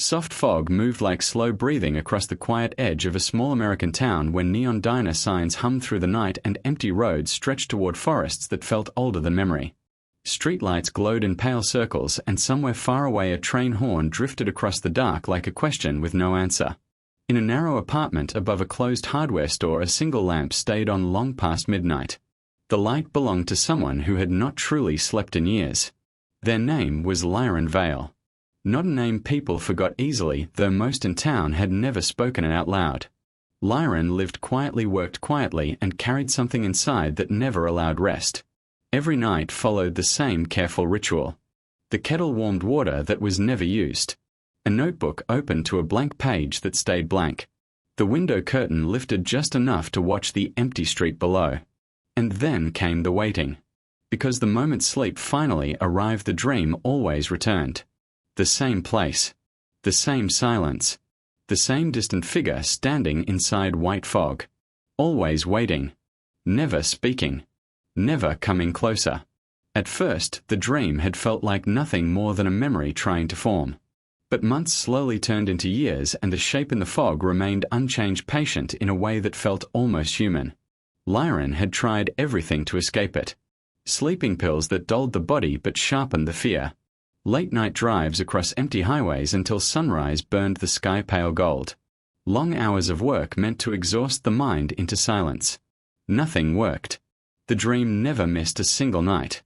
Soft fog moved like slow breathing across the quiet edge of a small American town where neon diner signs hummed through the night and empty roads stretched toward forests that felt older than memory. Streetlights glowed in pale circles, and somewhere far away a train horn drifted across the dark like a question with no answer. In a narrow apartment above a closed hardware store, a single lamp stayed on long past midnight. The light belonged to someone who had not truly slept in years. Their name was Lyron Vale. Not a name people forgot easily, though most in town had never spoken it out loud. Lyron lived quietly, worked quietly, and carried something inside that never allowed rest. Every night followed the same careful ritual. The kettle warmed water that was never used. A notebook opened to a blank page that stayed blank. The window curtain lifted just enough to watch the empty street below. And then came the waiting. Because the moment sleep finally arrived, the dream always returned. The same place. The same silence. The same distant figure standing inside white fog. Always waiting. Never speaking. Never coming closer. At first, the dream had felt like nothing more than a memory trying to form. But months slowly turned into years, and the shape in the fog remained unchanged, patient in a way that felt almost human. Lyron had tried everything to escape it. Sleeping pills that dulled the body but sharpened the fear. Late-night drives across empty highways until sunrise burned the sky pale gold. Long hours of work meant to exhaust the mind into silence. Nothing worked. The dream never missed a single night.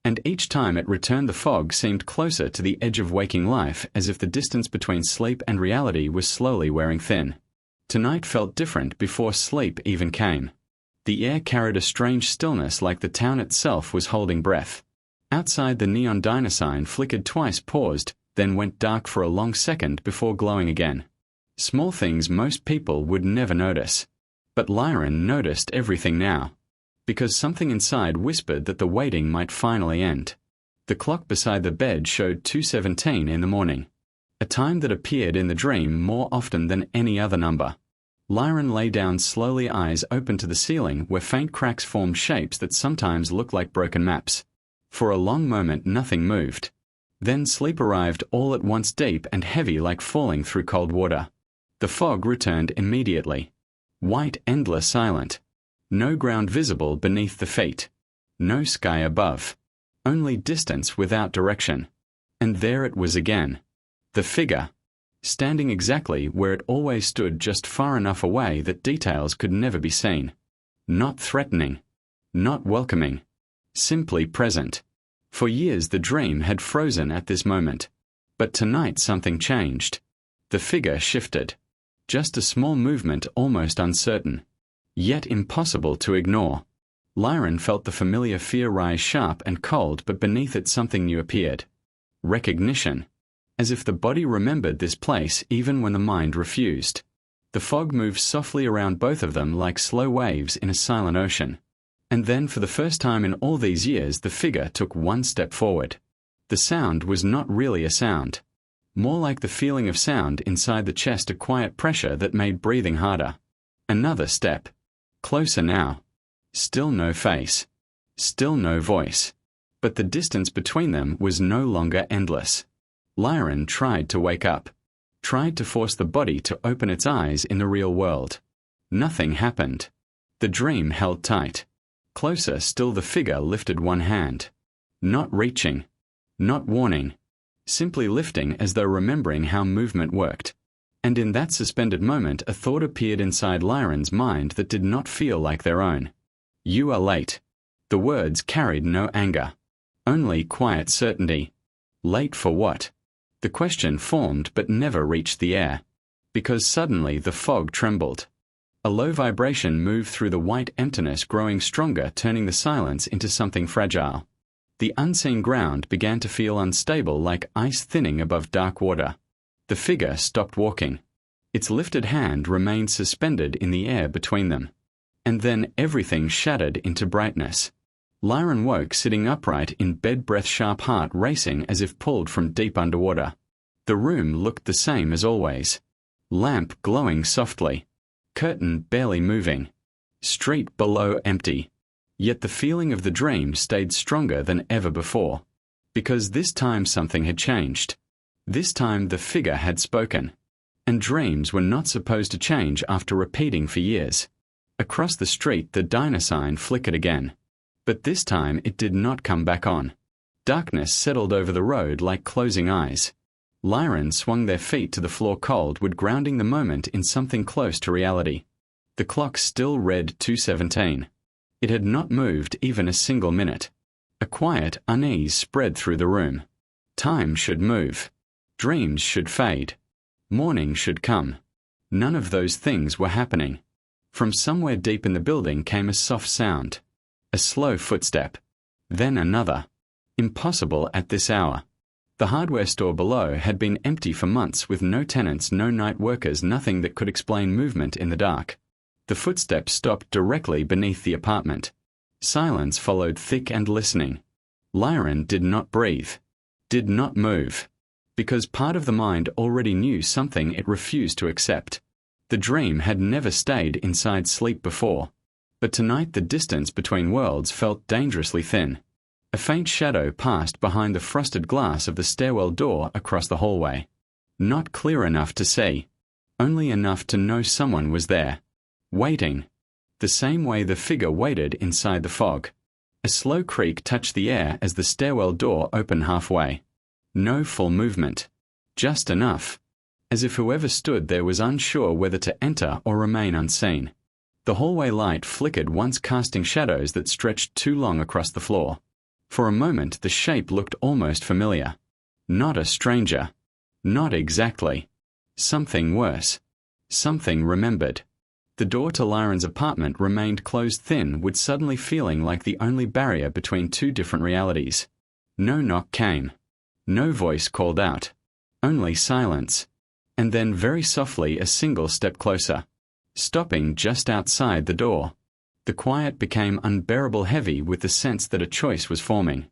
And each time it returned, the fog seemed closer to the edge of waking life, as if the distance between sleep and reality was slowly wearing thin. Tonight felt different before sleep even came. The air carried a strange stillness, like the town itself was holding breath. Outside, the neon diner sign flickered twice, paused, then went dark for a long second before glowing again. Small things most people would never notice. But Lyron noticed everything now. Because something inside whispered that the waiting might finally end. The clock beside the bed showed 2:17 in the morning. A time that appeared in the dream more often than any other number. Lyron lay down slowly, eyes open to the ceiling where faint cracks formed shapes that sometimes looked like broken maps. For a long moment nothing moved. Then sleep arrived all at once, deep and heavy like falling through cold water. The fog returned immediately. White, endless, silent. No ground visible beneath the feet. No sky above. Only distance without direction. And there it was again. The figure. Standing exactly where it always stood, just far enough away that details could never be seen. Not threatening. Not welcoming. Simply present. For years the dream had frozen at this moment. But tonight something changed. The figure shifted. Just a small movement, almost uncertain. Yet impossible to ignore. Lyron felt the familiar fear rise sharp and cold, but beneath it something new appeared. Recognition. As if the body remembered this place even when the mind refused. The fog moved softly around both of them like slow waves in a silent ocean. And then, for the first time in all these years, the figure took one step forward. The sound was not really a sound. More like the feeling of sound inside the chest, a quiet pressure that made breathing harder. Another step. Closer now. Still no face. Still no voice. But the distance between them was no longer endless. Lyron tried to wake up. Tried to force the body to open its eyes in the real world. Nothing happened. The dream held tight. Closer still, the figure lifted one hand. Not reaching. Not warning. Simply lifting, as though remembering how movement worked. And in that suspended moment a thought appeared inside Lyron's mind that did not feel like their own. You are late. The words carried no anger. Only quiet certainty. Late for what? The question formed but never reached the air. Because suddenly the fog trembled. A low vibration moved through the white emptiness, growing stronger, turning the silence into something fragile. The unseen ground began to feel unstable, like ice thinning above dark water. The figure stopped walking. Its lifted hand remained suspended in the air between them. And then everything shattered into brightness. Lyron woke, sitting upright in bed, breath sharp, heart racing as if pulled from deep underwater. The room looked the same as always. Lamp glowing softly. Curtain barely moving. Street below empty. Yet the feeling of the dream stayed stronger than ever before. Because this time something had changed. This time the figure had spoken. And dreams were not supposed to change after repeating for years. Across the street the diner sign flickered again. But this time it did not come back on. Darkness settled over the road like closing eyes. Lyran swung their feet to the floor coldwood, grounding the moment in something close to reality. The clock still read 2:17. It had not moved even a single minute. A quiet unease spread through the room. Time should move. Dreams should fade. Morning should come. None of those things were happening. From somewhere deep in the building came a soft sound. A slow footstep. Then another. Impossible at this hour. The hardware store below had been empty for months with no tenants, no night workers, nothing that could explain movement in the dark. The footsteps stopped directly beneath the apartment. Silence followed, thick and listening. Lyran did not breathe. Did not move. Because part of the mind already knew something it refused to accept. The dream had never stayed inside sleep before. But tonight the distance between worlds felt dangerously thin. A faint shadow passed behind the frosted glass of the stairwell door across the hallway. Not clear enough to see. Only enough to know someone was there. Waiting. The same way the figure waited inside the fog. A slow creak touched the air as the stairwell door opened halfway. No full movement. Just enough. As if whoever stood there was unsure whether to enter or remain unseen. The hallway light flickered once, casting shadows that stretched too long across the floor. For a moment the shape looked almost familiar. Not a stranger. Not exactly. Something worse. Something remembered. The door to Lyran's apartment remained closed, thin, with suddenly feeling like the only barrier between two different realities. No knock came. No voice called out. Only silence. And then very softly a single step closer. Stopping just outside the door. The quiet became unbearable, heavy with the sense that a choice was forming.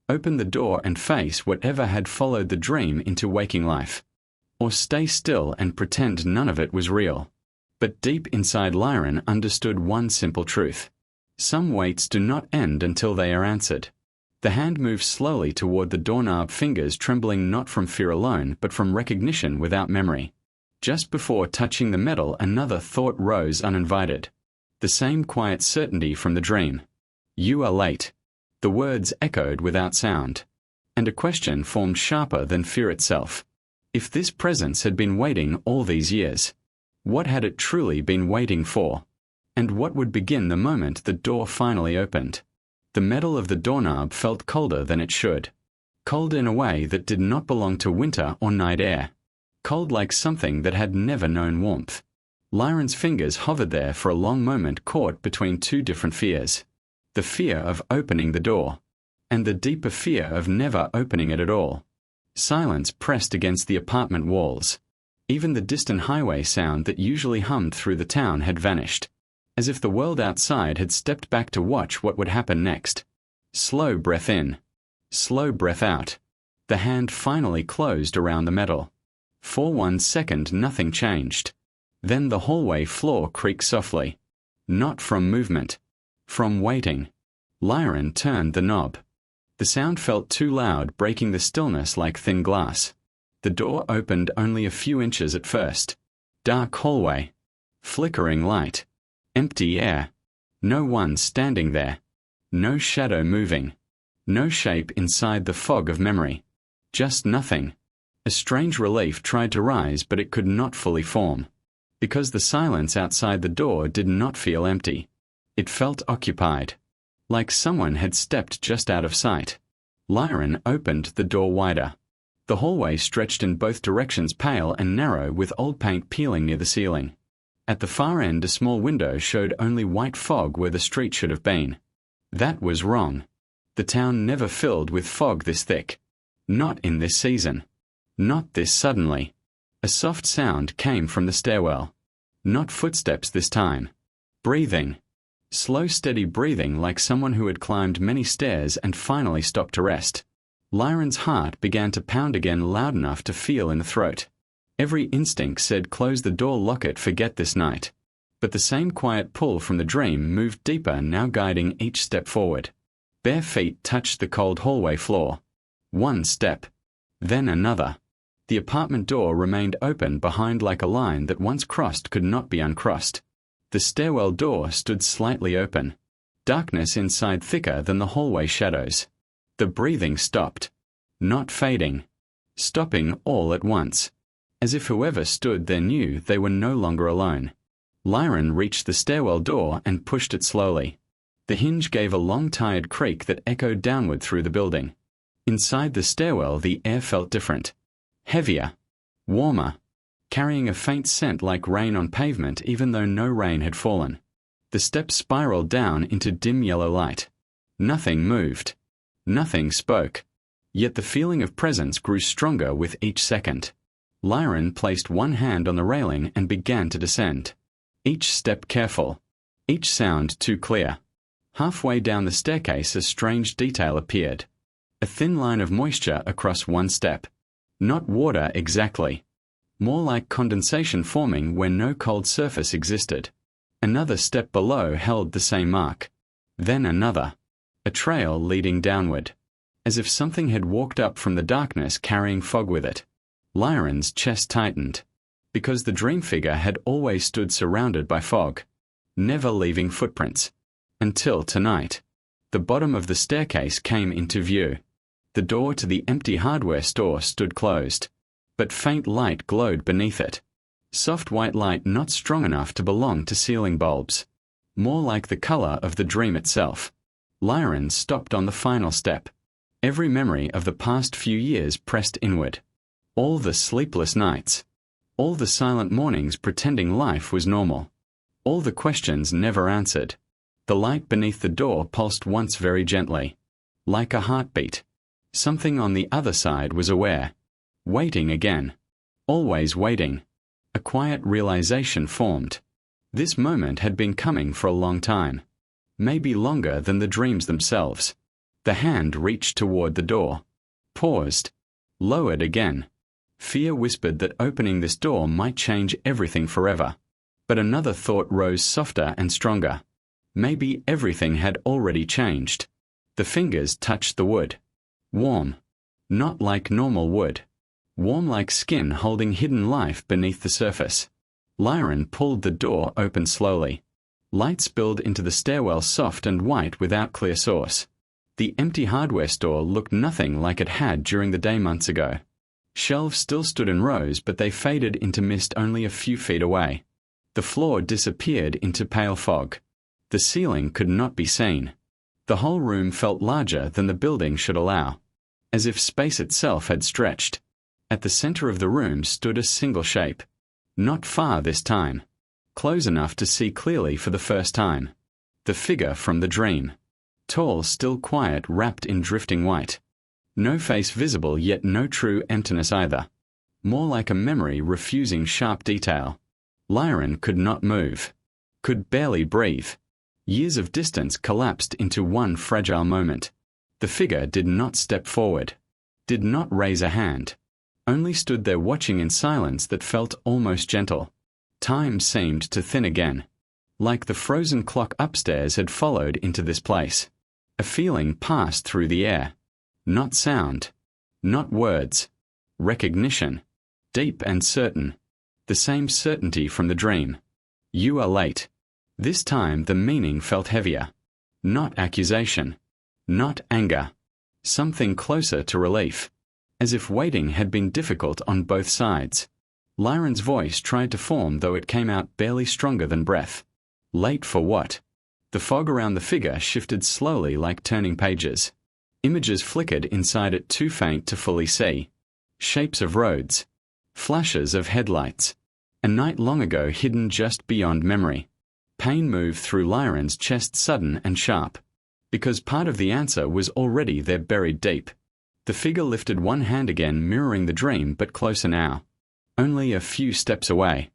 Open the door and face whatever had followed the dream into waking life. Or stay still and pretend none of it was real. But deep inside Lyran understood one simple truth. Some waits do not end until they are answered. The hand moved slowly toward the doorknob, fingers trembling not from fear alone but from recognition without memory. Just before touching the metal another thought rose uninvited. The same quiet certainty from the dream. You are late. The words echoed without sound. And a question formed sharper than fear itself. If this presence had been waiting all these years, what had it truly been waiting for? And what would begin the moment the door finally opened? The metal of the doorknob felt colder than it should. Cold in a way that did not belong to winter or night air. Cold like something that had never known warmth. Lyran's fingers hovered there for a long moment, caught between two different fears. The fear of opening the door. And the deeper fear of never opening it at all. Silence pressed against the apartment walls. Even the distant highway sound that usually hummed through the town had vanished. As if the world outside had stepped back to watch what would happen next. Slow breath in. Slow breath out. The hand finally closed around the metal. For 1 second nothing changed. Then the hallway floor creaked softly. Not from movement. From waiting. Lyran turned the knob. The sound felt too loud, breaking the stillness like thin glass. The door opened only a few inches at first. Dark hallway. Flickering light. Empty air. No one standing there. No shadow moving. No shape inside the fog of memory. Just nothing. A strange relief tried to rise, but it could not fully form. Because the silence outside the door did not feel empty. It felt occupied. Like someone had stepped just out of sight. Lyran opened the door wider. The hallway stretched in both directions, pale and narrow, with old paint peeling near the ceiling. At the far end a small window showed only white fog where the street should have been. That was wrong. The town never filled with fog this thick. Not in this season. Not this suddenly. A soft sound came from the stairwell. Not footsteps this time. Breathing. Slow, steady breathing, like someone who had climbed many stairs and finally stopped to rest. Lyran's heart began to pound again, loud enough to feel in the throat. Every instinct said close the door, lock it, forget this night. But the same quiet pull from the dream moved deeper, now guiding each step forward. Bare feet touched the cold hallway floor. One step. Then another. The apartment door remained open behind like a line that once crossed could not be uncrossed. The stairwell door stood slightly open. Darkness inside thicker than the hallway shadows. The breathing stopped. Not fading. Stopping all at once. As if whoever stood there knew they were no longer alone. Lyron reached the stairwell door and pushed it slowly. The hinge gave a long tired creak that echoed downward through the building. Inside the stairwell the air felt different. Heavier. Warmer. Carrying a faint scent like rain on pavement even though no rain had fallen. The steps spiraled down into dim yellow light. Nothing moved. Nothing spoke. Yet the feeling of presence grew stronger with each second. Lyron placed one hand on the railing and began to descend. Each step careful. Each sound too clear. Halfway down the staircase a strange detail appeared. A thin line of moisture across one step. Not water exactly. More like condensation forming where no cold surface existed. Another step below held the same mark. Then another. A trail leading downward. As if something had walked up from the darkness carrying fog with it. Lyron's chest tightened. Because the dream figure had always stood surrounded by fog. Never leaving footprints. Until tonight. The bottom of the staircase came into view. The door to the empty hardware store stood closed. But faint light glowed beneath it. Soft white light not strong enough to belong to ceiling bulbs. More like the color of the dream itself. Lyron stopped on the final step. Every memory of the past few years pressed inward. All the sleepless nights. All the silent mornings pretending life was normal. All the questions never answered. The light beneath the door pulsed once very gently. Like a heartbeat. Something on the other side was aware. Waiting again. Always waiting. A quiet realization formed. This moment had been coming for a long time. Maybe longer than the dreams themselves. The hand reached toward the door. Paused. Lowered again. Fear whispered that opening this door might change everything forever. But another thought rose softer and stronger. Maybe everything had already changed. The fingers touched the wood. Warm. Not like normal wood. Warm like skin holding hidden life beneath the surface. Lyron pulled the door open slowly. Light spilled into the stairwell soft and white without clear source. The empty hardware store looked nothing like it had during the day months ago. Shelves still stood in rows but they faded into mist only a few feet away. The floor disappeared into pale fog. The ceiling could not be seen. The whole room felt larger than the building should allow. As if space itself had stretched. At the center of the room stood a single shape. Not far this time. Close enough to see clearly for the first time. The figure from the dream. Tall, still quiet, wrapped in drifting white. No face visible yet no true emptiness either. More like a memory refusing sharp detail. Lyron could not move. Could barely breathe. Years of distance collapsed into one fragile moment. The figure did not step forward. Did not raise a hand. Only stood there watching in silence that felt almost gentle. Time seemed to thin again. Like the frozen clock upstairs had followed into this place. A feeling passed through the air. Not sound. Not words. Recognition. Deep and certain. The same certainty from the dream. You are late. This time the meaning felt heavier. Not accusation. Not anger. Something closer to relief. As if waiting had been difficult on both sides. Lyron's voice tried to form though it came out barely stronger than breath. Late for what? The fog around the figure shifted slowly like turning pages. Images flickered inside it too faint to fully see. Shapes of roads. Flashes of headlights. A night long ago hidden just beyond memory. Pain moved through Lyron's chest sudden and sharp. Because part of the answer was already there buried deep. The figure lifted one hand again mirroring the dream but closer now. Only a few steps away.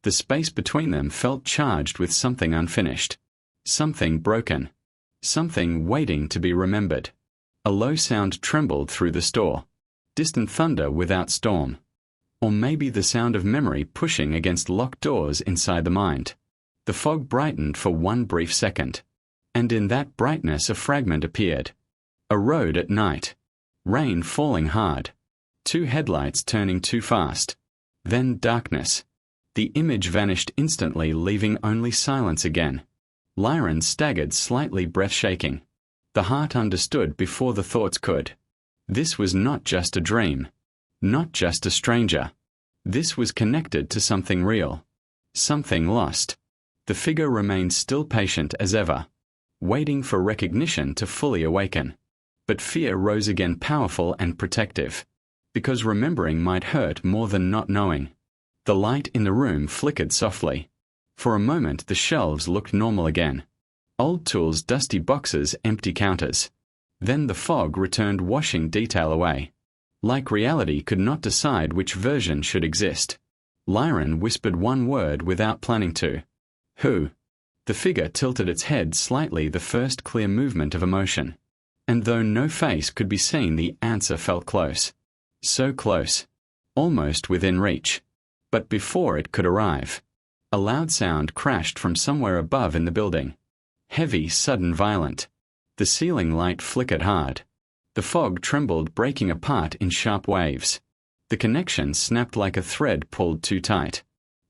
The space between them felt charged with something unfinished. Something broken. Something waiting to be remembered. A low sound trembled through the store. Distant thunder without storm. Or maybe the sound of memory pushing against locked doors inside the mind. The fog brightened for one brief second. And in that brightness a fragment appeared. A road at night. Rain falling hard. 2 headlights turning too fast. Then darkness. The image vanished instantly, leaving only silence again. Lyron staggered, slightly breath-shaking. The heart understood before the thoughts could. This was not just a dream. Not just a stranger. This was connected to something real. Something lost. The figure remained still, patient as ever, waiting for recognition to fully awaken. But fear rose again, powerful and protective, because remembering might hurt more than not knowing. The light in the room flickered softly. For a moment the shelves looked normal again. Old tools, dusty boxes, empty counters. Then the fog returned, washing detail away. Like reality could not decide which version should exist. Lyron whispered one word without planning to. Who? The figure tilted its head slightly, the first clear movement of emotion. And though no face could be seen, the answer felt close. So close. Almost within reach. But before it could arrive, a loud sound crashed from somewhere above in the building. Heavy, sudden, violent. The ceiling light flickered hard. The fog trembled, breaking apart in sharp waves. The connection snapped like a thread pulled too tight.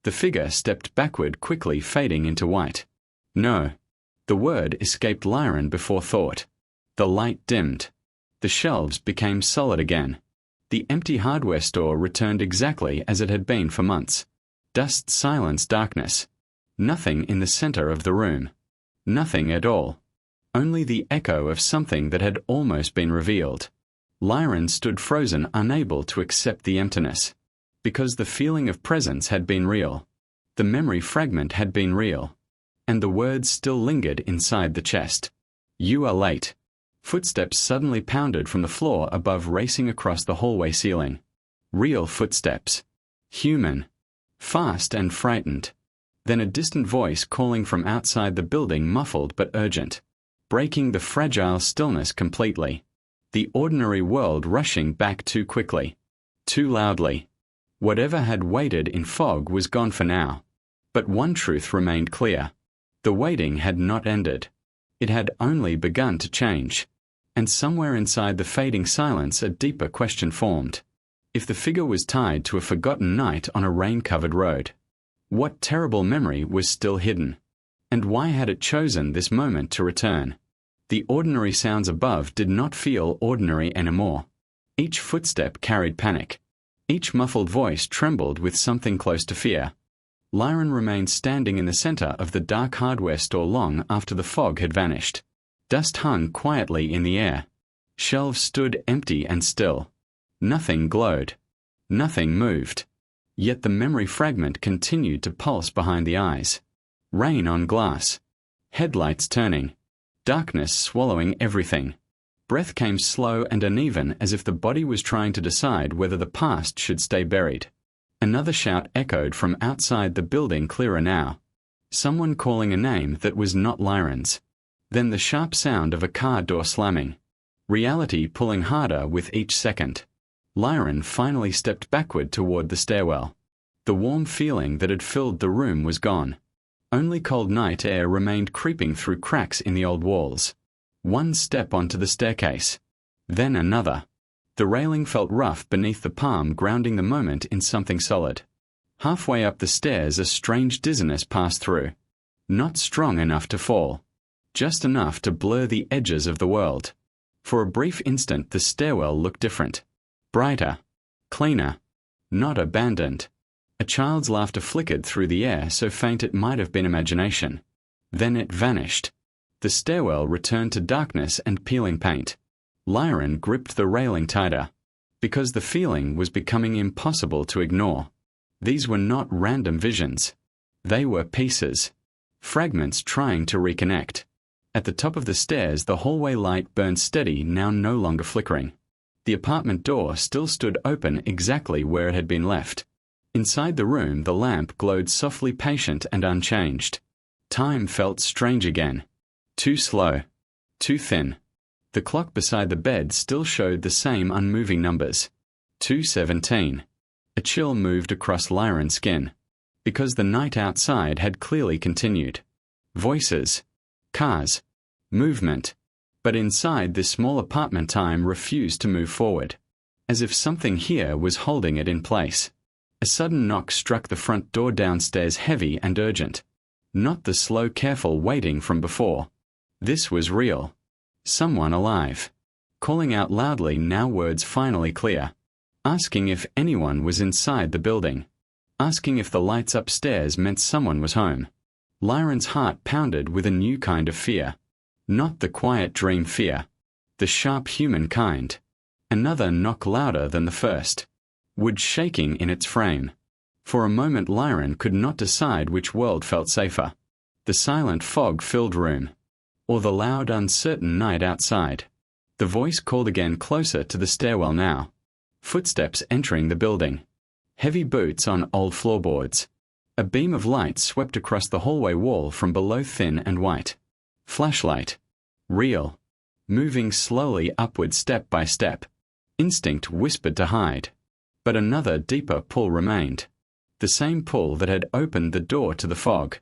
The figure stepped backward, quickly fading into white. No. The word escaped Lyron before thought. The light dimmed. The shelves became solid again. The empty hardware store returned exactly as it had been for months. Dust, silence, darkness. Nothing in the center of the room. Nothing at all. Only the echo of something that had almost been revealed. Lyron stood frozen, unable to accept the emptiness. Because the feeling of presence had been real. The memory fragment had been real. And the words still lingered inside the chest. You are late. Footsteps suddenly pounded from the floor above, racing across the hallway ceiling. Real footsteps. Human. Fast and frightened. Then a distant voice calling from outside the building, muffled but urgent. Breaking the fragile stillness completely. The ordinary world rushing back too quickly. Too loudly. Whatever had waited in fog was gone for now. But one truth remained clear. The waiting had not ended. It had only begun to change. And somewhere inside the fading silence a deeper question formed. If the figure was tied to a forgotten night on a rain-covered road, what terrible memory was still hidden? And why had it chosen this moment to return? The ordinary sounds above did not feel ordinary anymore. Each footstep carried panic. Each muffled voice trembled with something close to fear. Lyron remained standing in the center of the dark hardware store long after the fog had vanished. Dust hung quietly in the air. Shelves stood empty and still. Nothing glowed. Nothing moved. Yet the memory fragment continued to pulse behind the eyes. Rain on glass. Headlights turning. Darkness swallowing everything. Breath came slow and uneven, as if the body was trying to decide whether the past should stay buried. Another shout echoed from outside the building, clearer now. Someone calling a name that was not Lyron's. Then the sharp sound of a car door slamming. Reality pulling harder with each second. Lyron finally stepped backward toward the stairwell. The warm feeling that had filled the room was gone. Only cold night air remained, creeping through cracks in the old walls. One step onto the staircase. Then another. The railing felt rough beneath the palm, grounding the moment in something solid. Halfway up the stairs a strange dizziness passed through. Not strong enough to fall. Just enough to blur the edges of the world. For a brief instant the stairwell looked different. Brighter. Cleaner. Not abandoned. A child's laughter flickered through the air, so faint it might have been imagination. Then it vanished. The stairwell returned to darkness and peeling paint. Lyron gripped the railing tighter. Because the feeling was becoming impossible to ignore. These were not random visions. They were pieces. Fragments trying to reconnect. At the top of the stairs the hallway light burned steady, now no longer flickering. The apartment door still stood open exactly where it had been left. Inside the room the lamp glowed softly, patient and unchanged. Time felt strange again. Too slow. Too thin. The clock beside the bed still showed the same unmoving numbers. 2:17. A chill moved across Lyron's skin. Because the night outside had clearly continued. Voices. Cars. Movement. But inside this small apartment time refused to move forward. as if something here was holding it in place. A sudden knock struck the front door downstairs, heavy and urgent. Not the slow, careful waiting from before. This was real. Someone alive. Calling out loudly, now words finally clear. Asking if anyone was inside the building. Asking if the lights upstairs meant someone was home. Lyron's heart pounded with a new kind of fear. Not the quiet dream fear. The sharp human kind. Another knock louder than the first. Wood shaking in its frame. For a moment Lyron could not decide which world felt safer. The silent fog-filled room. Or the loud, uncertain night outside. The voice called again, closer to the stairwell now. Footsteps entering the building. Heavy boots on old floorboards. A beam of light swept across the hallway wall from below, thin and white. Flashlight. Real. Moving slowly upward step by step. Instinct whispered to hide. But another deeper pull remained. The same pull that had opened the door to the fog.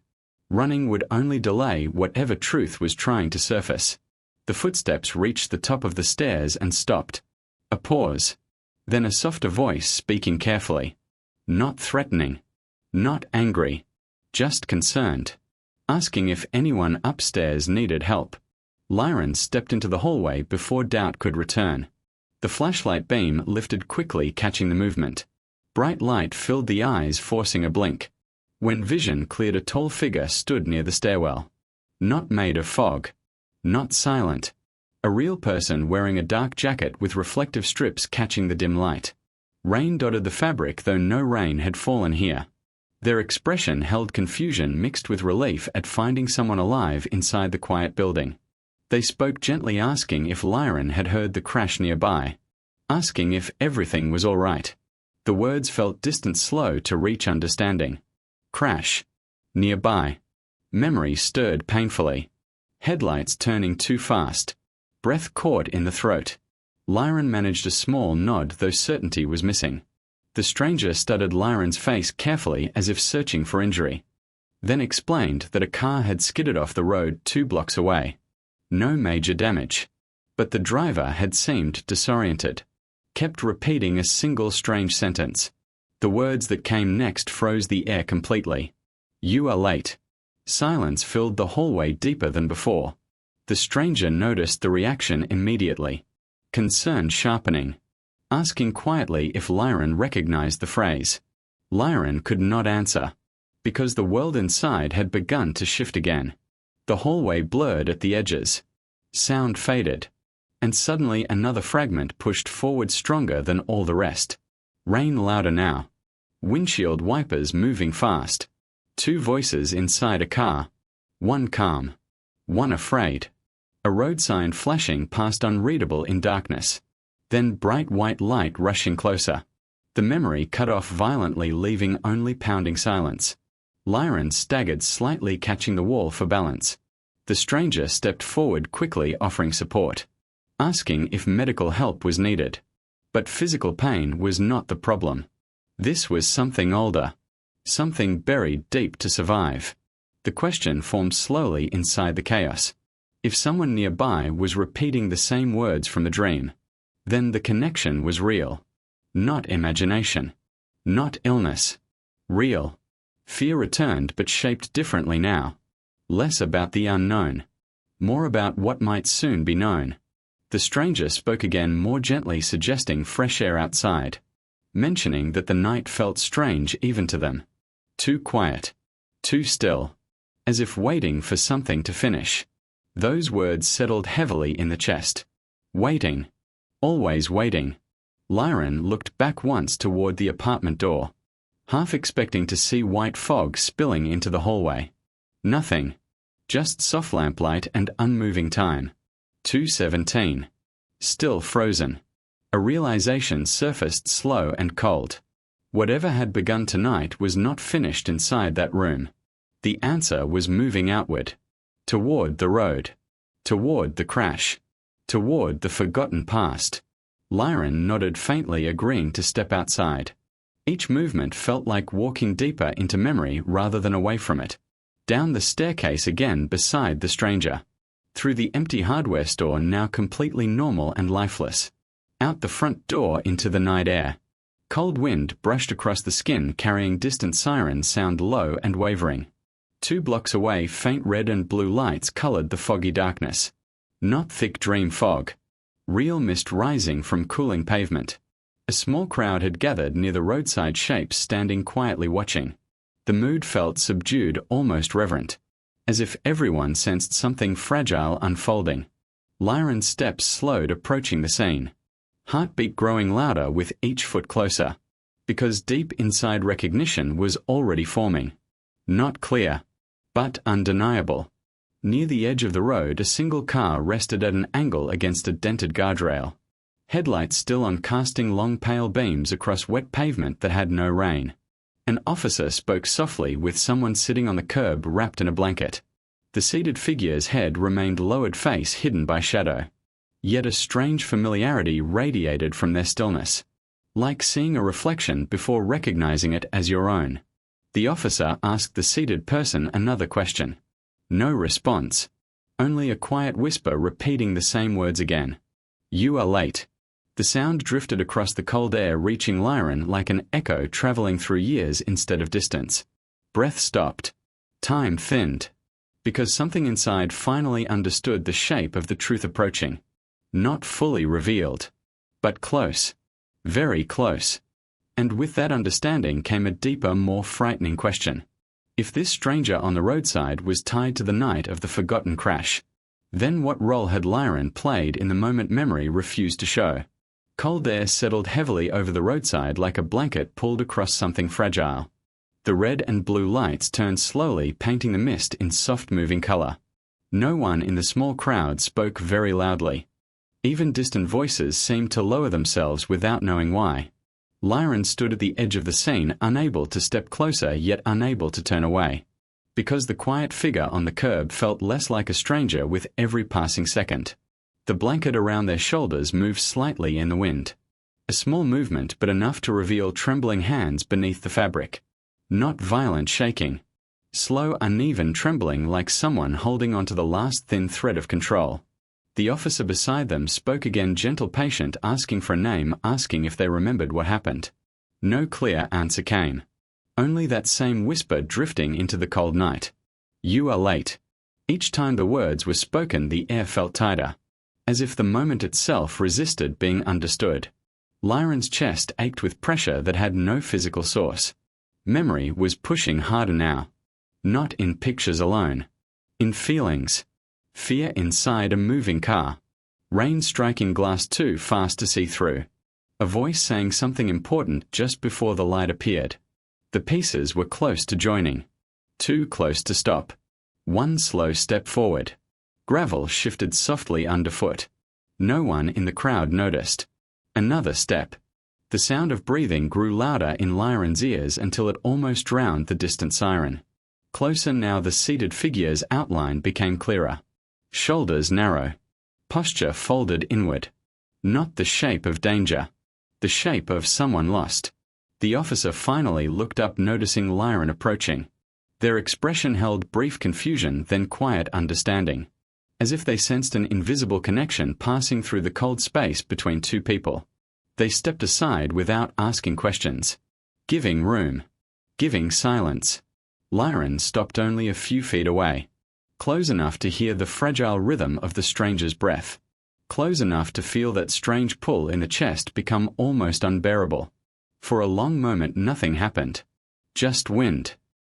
Running would only delay whatever truth was trying to surface. The footsteps reached the top of the stairs and stopped. A pause. Then a softer voice speaking carefully. Not threatening. Not angry. Just concerned. Asking if anyone upstairs needed help. Lyron stepped into the hallway before doubt could return. The flashlight beam lifted quickly, catching the movement. Bright light filled the eyes, forcing a blink. When vision cleared, a tall figure stood near the stairwell. Not made of fog. Not silent. A real person wearing a dark jacket with reflective strips catching the dim light. Rain dotted the fabric, though no rain had fallen here. Their expression held confusion mixed with relief at finding someone alive inside the quiet building. They spoke gently, asking if Lyron had heard the crash nearby. Asking if everything was all right. The words felt distant, slow to reach understanding. Crash. Nearby. Memory stirred painfully. Headlights turning too fast. Breath caught in the throat. Lyron managed a small nod, though certainty was missing. The stranger studied Lyron's face carefully, as if searching for injury. Then explained that a car had skidded off the road 2 blocks away. No major damage. But the driver had seemed disoriented. Kept repeating a single strange sentence. The words that came next froze the air completely. You are late. Silence filled the hallway deeper than before. The stranger noticed the reaction immediately. Concern sharpening. Asking quietly if Lyron recognized the phrase. Lyron could not answer. Because the world inside had begun to shift again. The hallway blurred at the edges. Sound faded. And suddenly another fragment pushed forward, stronger than all the rest. Rain louder now. Windshield wipers moving fast. 2 voices inside a car. One calm. One afraid. A road sign flashing past, unreadable in darkness. Then bright white light rushing closer. The memory cut off violently, leaving only pounding silence. Lyron staggered slightly, catching the wall for balance. The stranger stepped forward quickly, offering support. Asking if medical help was needed. But physical pain was not the problem. This was something older. Something buried deep to survive. The question formed slowly inside the chaos. If someone nearby was repeating the same words from the dream, then the connection was real. Not imagination. Not illness. Real. Fear returned, but shaped differently now. Less about the unknown. More about what might soon be known. The stranger spoke again, more gently, suggesting fresh air outside. Mentioning that the night felt strange even to them. Too quiet. Too still. As if waiting for something to finish. Those words settled heavily in the chest. Waiting. Always waiting. Lyron looked back once toward the apartment door. Half expecting to see white fog spilling into the hallway. Nothing. Just soft lamplight and unmoving time. 2:17. Still frozen. A realization surfaced, slow and cold. Whatever had begun tonight was not finished inside that room. The answer was moving outward. Toward the road. Toward the crash. Toward the forgotten past. Lyron nodded faintly, agreeing to step outside. Each movement felt like walking deeper into memory rather than away from it. Down the staircase again beside the stranger. Through the empty hardware store, now completely normal and lifeless. Out the front door into the night air. Cold wind brushed across the skin, carrying distant sirens sound low and wavering. 2 blocks away, faint red and blue lights colored the foggy darkness. Not thick dream fog. Real mist rising from cooling pavement. A small crowd had gathered near the roadside shapes, standing quietly watching. The mood felt subdued, almost reverent, as if everyone sensed something fragile unfolding. Lyron's steps slowed, approaching the scene. Heartbeat growing louder with each foot closer, because deep inside recognition was already forming. Not clear, but undeniable. Near the edge of the road, a single car rested at an angle against a dented guardrail. Headlights still on, casting long pale beams across wet pavement that had no rain. An officer spoke softly with someone sitting on the curb wrapped in a blanket. The seated figure's head remained lowered, face hidden by shadow. Yet a strange familiarity radiated from their stillness, like seeing a reflection before recognizing it as your own. The officer asked the seated person another question. No response. Only a quiet whisper repeating the same words again. You are late. The sound drifted across the cold air, reaching Lyron like an echo traveling through years instead of distance. Breath stopped. Time thinned. Because something inside finally understood the shape of the truth approaching. Not fully revealed, but close. Very close. And with that understanding came a deeper, more frightening question. If this stranger on the roadside was tied to the night of the forgotten crash, then what role had Lyron played in the moment memory refused to show? Cold air settled heavily over the roadside like a blanket pulled across something fragile. The red and blue lights turned slowly, painting the mist in soft moving color. No one in the small crowd spoke very loudly. Even distant voices seemed to lower themselves without knowing why. Lyron stood at the edge of the scene, unable to step closer yet unable to turn away, because the quiet figure on the curb felt less like a stranger with every passing second. The blanket around their shoulders moved slightly in the wind. A small movement, but enough to reveal trembling hands beneath the fabric. Not violent shaking. Slow, uneven trembling, like someone holding onto the last thin thread of control. The officer beside them spoke again, gentle, patient, asking for a name, asking if they remembered what happened. No clear answer came. Only that same whisper drifting into the cold night. You are late. Each time the words were spoken, the air felt tighter, as if the moment itself resisted being understood. Lyron's chest ached with pressure that had no physical source. Memory was pushing harder now. Not in pictures alone. In feelings. Fear inside a moving car. Rain striking glass too fast to see through. A voice saying something important just before the light appeared. The pieces were close to joining. Too close to stop. One slow step forward. Gravel shifted softly underfoot. No one in the crowd noticed. Another step. The sound of breathing grew louder in Lyron's ears until it almost drowned the distant siren. Closer now, the seated figure's outline became clearer. Shoulders narrow. Posture folded inward. Not the shape of danger. The shape of someone lost. The officer finally looked up, noticing Lyron approaching. Their expression held brief confusion, then quiet understanding. As if they sensed an invisible connection passing through the cold space between two people. They stepped aside without asking questions. Giving room. Giving silence. Lyron stopped only a few feet away. Close enough to hear the fragile rhythm of the stranger's breath. Close enough to feel that strange pull in the chest become almost unbearable. For a long moment nothing happened. Just wind.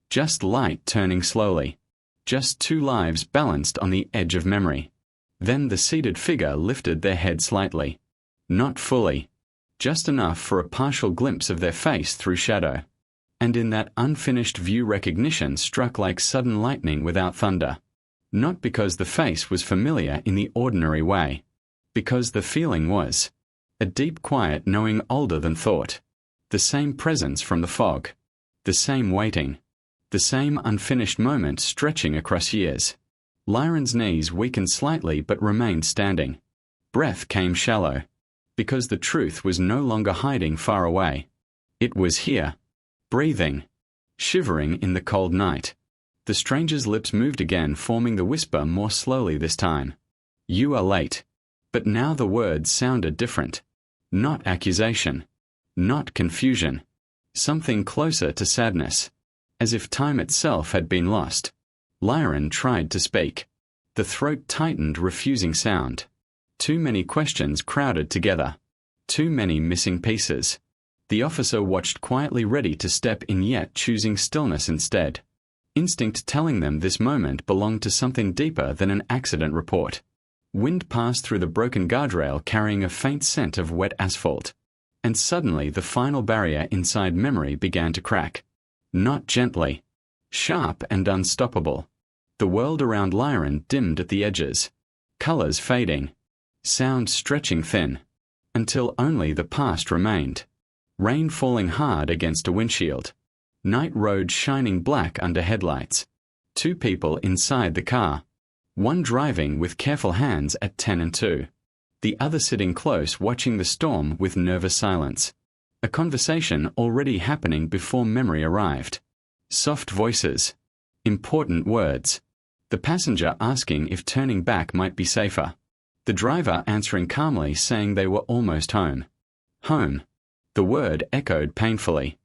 Just light turning slowly. Just two lives balanced on the edge of memory. Then the seated figure lifted their head slightly. Not fully. Just enough for a partial glimpse of their face through shadow. And in that unfinished view, recognition struck like sudden lightning without thunder. Not because the face was familiar in the ordinary way. Because the feeling was. A deep quiet knowing older than thought. The same presence from the fog. The same waiting. The same unfinished moment stretching across years. Lyron's knees weakened slightly but remained standing. Breath came shallow. Because the truth was no longer hiding far away. It was here. Breathing. Shivering in the cold night. The stranger's lips moved again, forming the whisper more slowly this time. You are late. But now the words sounded different. Not accusation. Not confusion. Something closer to sadness. As if time itself had been lost. Lyran tried to speak. The throat tightened, refusing sound. Too many questions crowded together. Too many missing pieces. The officer watched quietly, ready to step in, yet choosing stillness instead. Instinct telling them this moment belonged to something deeper than an accident report. Wind passed through the broken guardrail, carrying a faint scent of wet asphalt. And suddenly the final barrier inside memory began to crack. Not gently. Sharp and unstoppable. The world around Lyran dimmed at the edges. Colors fading. Sound stretching thin. Until only the past remained. Rain falling hard against a windshield. Night road shining black under headlights. Two people inside the car. One driving with careful hands at 10 and 2. The other sitting close, watching the storm with nervous silence. A conversation already happening before memory arrived. Soft voices. Important words. The passenger asking if turning back might be safer. The driver answering calmly, saying they were almost home. Home. The word echoed painfully.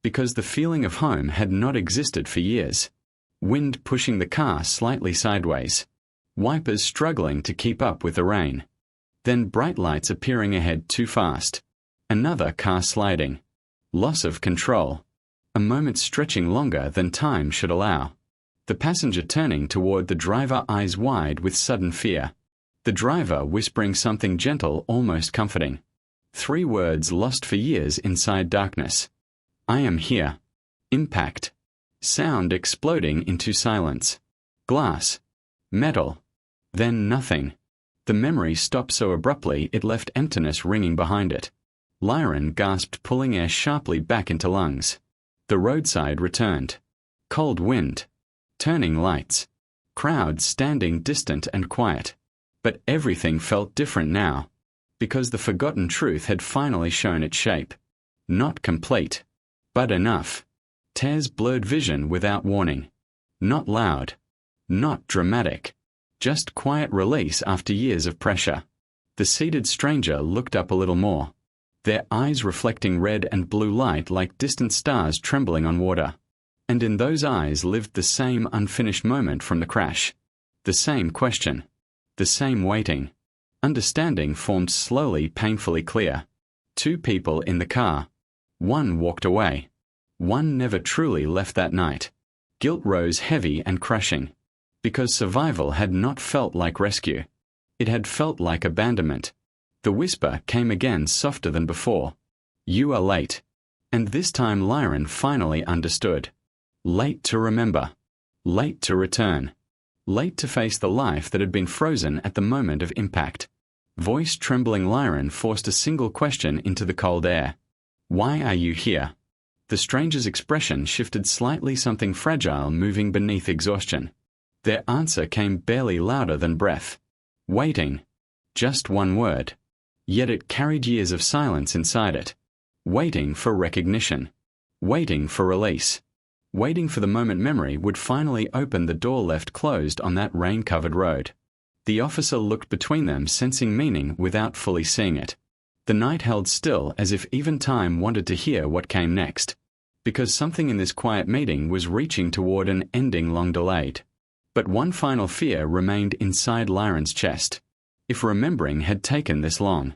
Because the feeling of home had not existed for years. Wind pushing the car slightly sideways. Wipers struggling to keep up with the rain. Then bright lights appearing ahead too fast. Another car sliding. Loss of control. A moment stretching longer than time should allow. The passenger turning toward the driver, eyes wide with sudden fear. The driver whispering something gentle, almost comforting. 3 words lost for years inside darkness. I am here. Impact. Sound exploding into silence. Glass. Metal. Then nothing. The memory stopped so abruptly it left emptiness ringing behind it. Lyran gasped, pulling air sharply back into lungs. The roadside returned. Cold wind. Turning lights. Crowds standing distant and quiet. But everything felt different now. Because the forgotten truth had finally shown its shape. Not complete. But enough. Tears blurred vision without warning. Not loud. Not dramatic. Just quiet release after years of pressure. The seated stranger looked up a little more. Their eyes reflecting red and blue light like distant stars trembling on water. And in those eyes lived the same unfinished moment from the crash. The same question. The same waiting. Understanding formed slowly, painfully clear. 2 people in the car. One walked away. One never truly left that night. Guilt rose heavy and crushing. Because survival had not felt like rescue. It had felt like abandonment. The whisper came again, softer than before. You are late. And this time Lyran finally understood. Late to remember. Late to return. Late to face the life that had been frozen at the moment of impact. Voice trembling, Lyran forced a single question into the cold air. Why are you here? The stranger's expression shifted slightly, something fragile moving beneath exhaustion. Their answer came barely louder than breath. Waiting. Just one word. Yet it carried years of silence inside it. Waiting for recognition. Waiting for release. Waiting for the moment memory would finally open the door left closed on that rain-covered road. The officer looked between them, sensing meaning without fully seeing it. The night held still, as if even time wanted to hear what came next. Because something in this quiet meeting was reaching toward an ending long delayed. But one final fear remained inside Lyran's chest. If remembering had taken this long.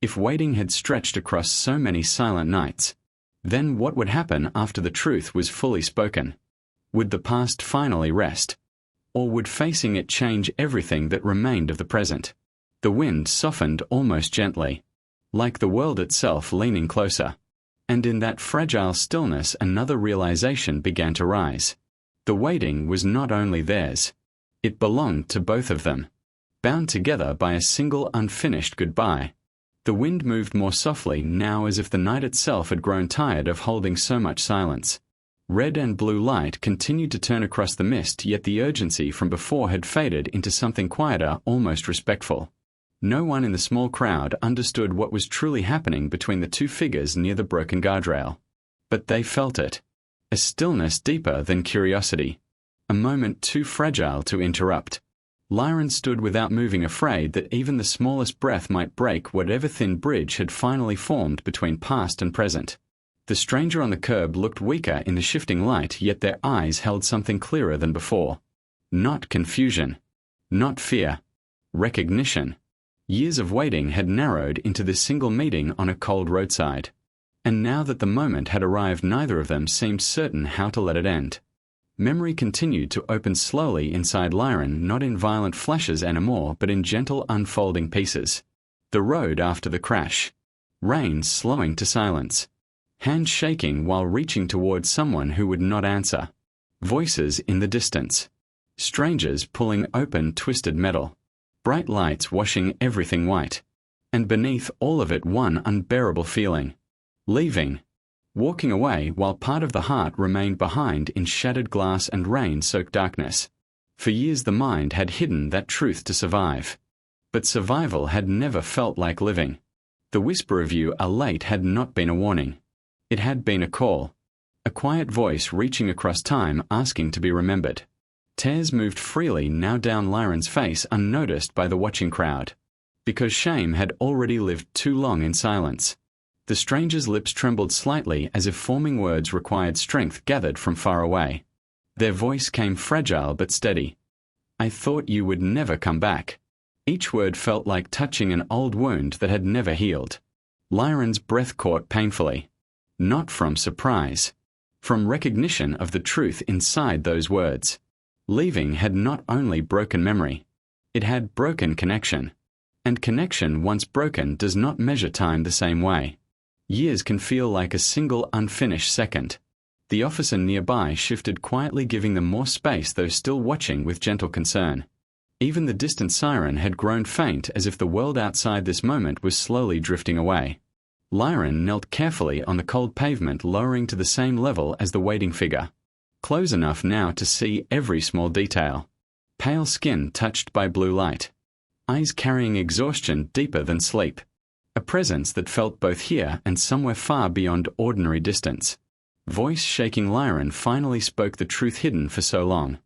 If waiting had stretched across so many silent nights. Then what would happen after the truth was fully spoken? Would the past finally rest? Or would facing it change everything that remained of the present? The wind softened almost gently. Like the world itself leaning closer. And in that fragile stillness another realization began to rise. The waiting was not only theirs. It belonged to both of them. Bound together by a single unfinished goodbye. The wind moved more softly now, as if the night itself had grown tired of holding so much silence. Red and blue light continued to turn across the mist, yet the urgency from before had faded into something quieter, almost respectful. No one in the small crowd understood what was truly happening between the 2 figures near the broken guardrail. But they felt it. A stillness deeper than curiosity. A moment too fragile to interrupt. Lyran stood without moving, afraid that even the smallest breath might break whatever thin bridge had finally formed between past and present. The stranger on the curb looked weaker in the shifting light, yet their eyes held something clearer than before. Not confusion. Not fear. Recognition. Years of waiting had narrowed into this single meeting on a cold roadside. And now that the moment had arrived, neither of them seemed certain how to let it end. Memory continued to open slowly inside Lyran, not in violent flashes anymore, but in gentle unfolding pieces. The road after the crash. Rain slowing to silence. Hands shaking while reaching towards someone who would not answer. Voices in the distance. Strangers pulling open twisted metal. Bright lights washing everything white. And beneath all of it, one unbearable feeling. Leaving. Walking away while part of the heart remained behind in shattered glass and rain-soaked darkness. For years the mind had hidden that truth to survive. But survival had never felt like living. The whisper of "you are late" had not been a warning. It had been a call. A quiet voice reaching across time, asking to be remembered. Tears moved freely now down Lyran's face, unnoticed by the watching crowd. Because shame had already lived too long in silence. The stranger's lips trembled slightly, as if forming words required strength gathered from far away. Their voice came fragile but steady. "I thought you would never come back." Each word felt like touching an old wound that had never healed. Lyran's breath caught painfully. Not from surprise. From recognition of the truth inside those words. Leaving had not only broken memory. It had broken connection. And connection, once broken, does not measure time the same way. Years can feel like a single unfinished second. The officer nearby shifted quietly, giving them more space, though still watching with gentle concern. Even the distant siren had grown faint, as if the world outside this moment was slowly drifting away. Lyran knelt carefully on the cold pavement, lowering to the same level as the waiting figure. Close enough now to see every small detail. Pale skin touched by blue light. Eyes carrying exhaustion deeper than sleep. A presence that felt both here and somewhere far beyond ordinary distance. Voice shaking, Lyran finally spoke the truth hidden for so long.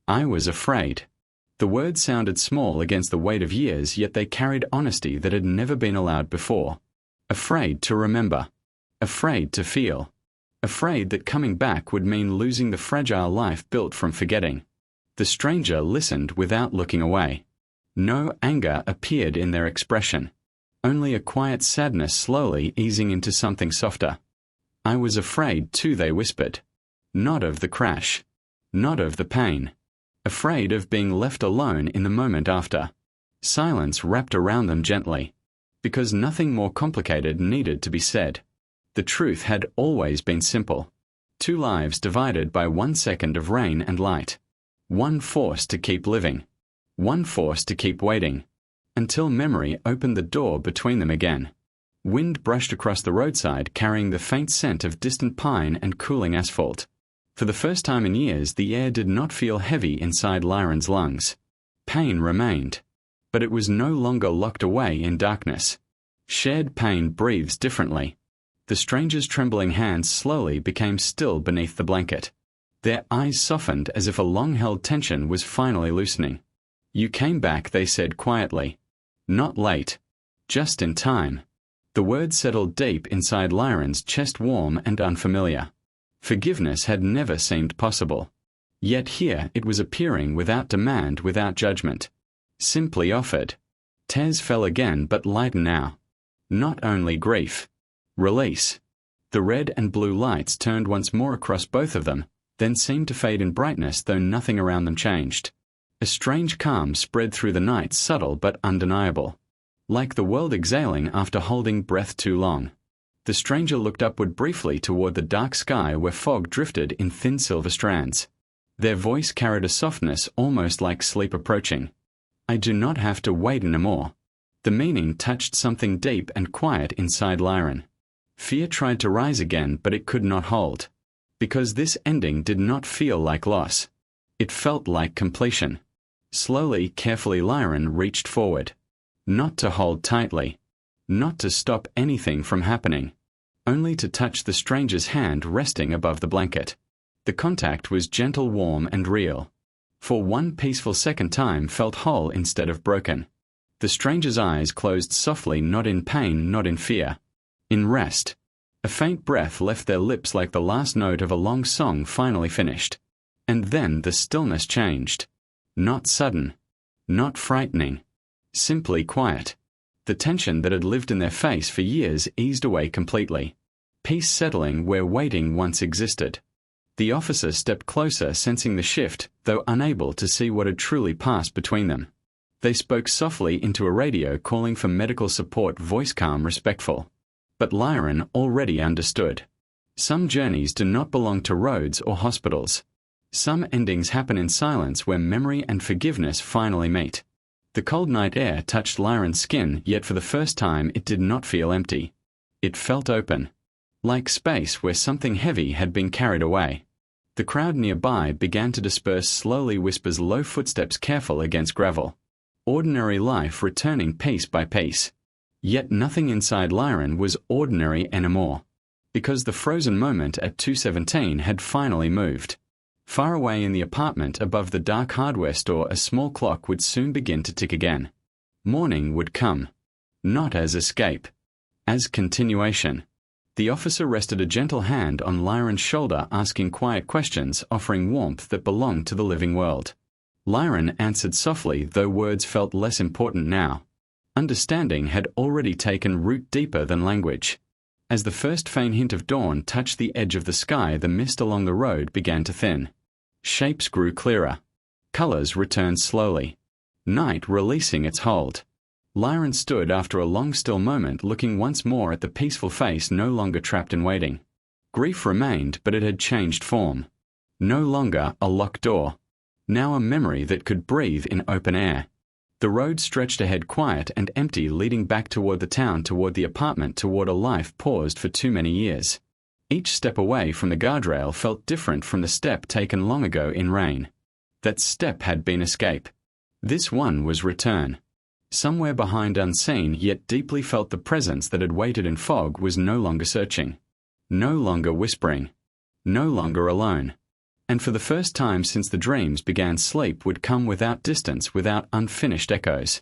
"I was afraid." The words sounded small against the weight of years, yet they carried honesty that had never been allowed before. Afraid to remember. Afraid to feel. Afraid that coming back would mean losing the fragile life built from forgetting. The stranger listened without looking away. No anger appeared in their expression. Only a quiet sadness slowly easing into something softer. "I was afraid too," they whispered. Not of the crash. Not of the pain. Afraid of being left alone in the moment after. Silence wrapped around them gently. Because nothing more complicated needed to be said. The truth had always been simple. Two lives divided by 1 second of rain and light. One force to keep living. One force to keep waiting. Until memory opened the door between them again. Wind brushed across the roadside, carrying the faint scent of distant pine and cooling asphalt. For the first time in years, the air did not feel heavy inside Lyran's lungs. Pain remained. But it was no longer locked away in darkness. Shared pain breathes differently. The stranger's trembling hands slowly became still beneath the blanket. Their eyes softened as if a long-held tension was finally loosening. "You came back," they said quietly. "Not late. Just in time." The words settled deep inside Lyran's chest, warm and unfamiliar. Forgiveness had never seemed possible. Yet here it was appearing without demand, without judgment. Simply offered. Tears fell again, but lighter now. Not only grief. Release. The red and blue lights turned once more across both of them, then seemed to fade in brightness, though nothing around them changed. A strange calm spread through the night, subtle but undeniable. Like the world exhaling after holding breath too long. The stranger looked upward briefly toward the dark sky where fog drifted in thin silver strands. Their voice carried a softness almost like sleep approaching. "I do not have to wait anymore." The meaning touched something deep and quiet inside Lyran. Fear tried to rise again, but it could not hold. Because this ending did not feel like loss. It felt like completion. Slowly, carefully, Lyran reached forward. Not to hold tightly. Not to stop anything from happening. Only to touch the stranger's hand resting above the blanket. The contact was gentle, warm, and real. For one peaceful second time felt whole instead of broken. The stranger's eyes closed softly, not in pain, not in fear. In rest. A faint breath left their lips like the last note of a long song finally finished. And then the stillness changed. Not sudden. Not frightening. Simply quiet. The tension that had lived in their face for years eased away completely. Peace settling where waiting once existed. The officer stepped closer, sensing the shift, though unable to see what had truly passed between them. They spoke softly into a radio, calling for medical support, voice calm, respectful. But Lyron already understood. Some journeys do not belong to roads or hospitals. Some endings happen in silence where memory and forgiveness finally meet. The cold night air touched Lyron's skin, yet for the first time it did not feel empty. It felt open. Like space where something heavy had been carried away. The crowd nearby began to disperse slowly, whispers, low footsteps careful against gravel. Ordinary life returning piece by piece. Yet nothing inside Lyron was ordinary anymore. Because the frozen moment at 2:17 had finally moved. Far away in the apartment above the dark hardware store, a small clock would soon begin to tick again. Morning would come. Not as escape. As continuation. The officer rested a gentle hand on Lyron's shoulder, asking quiet questions, offering warmth that belonged to the living world. Lyron answered softly, though words felt less important now. Understanding had already taken root deeper than language. As the first faint hint of dawn touched the edge of the sky, the mist along the road began to thin. Shapes grew clearer. Colors returned slowly. Night releasing its hold. Lyron stood after a long still moment, looking once more at the peaceful face no longer trapped in waiting. Grief remained, but it had changed form. No longer a locked door. Now a memory that could breathe in open air. The road stretched ahead, quiet and empty, leading back toward the town, toward the apartment, toward a life paused for too many years. Each step away from the guardrail felt different from the step taken long ago in rain. That step had been escape. This one was return. Somewhere behind, unseen, yet deeply felt, the presence that had waited in fog was no longer searching. No longer whispering. No longer alone. And for the first time since the dreams began, sleep would come without distance, without unfinished echoes.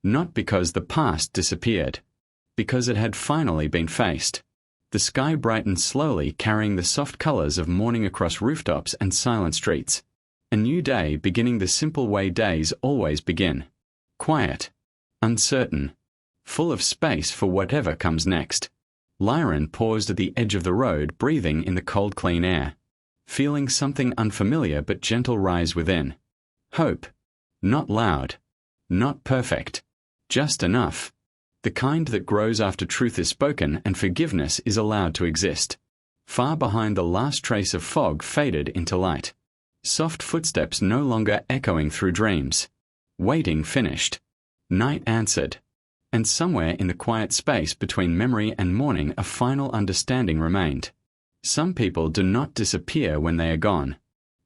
Not because the past disappeared. Because it had finally been faced. The sky brightened slowly, carrying the soft colors of morning across rooftops and silent streets. A new day beginning the simple way days always begin. Quiet. Uncertain. Full of space for whatever comes next. Lyron paused at the edge of the road, breathing in the cold, clean air. Feeling something unfamiliar but gentle rise within. Hope. Not loud. Not perfect. Just enough. The kind that grows after truth is spoken and forgiveness is allowed to exist. Far behind, the last trace of fog faded into light. Soft footsteps no longer echoing through dreams. Waiting finished. Night answered. And somewhere in the quiet space between memory and morning, a final understanding remained. Some people do not disappear when they are gone.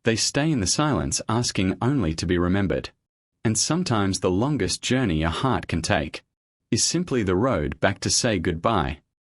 They stay in the silence, asking only to be remembered. And sometimes the longest journey a heart can take is simply the road back to say goodbye.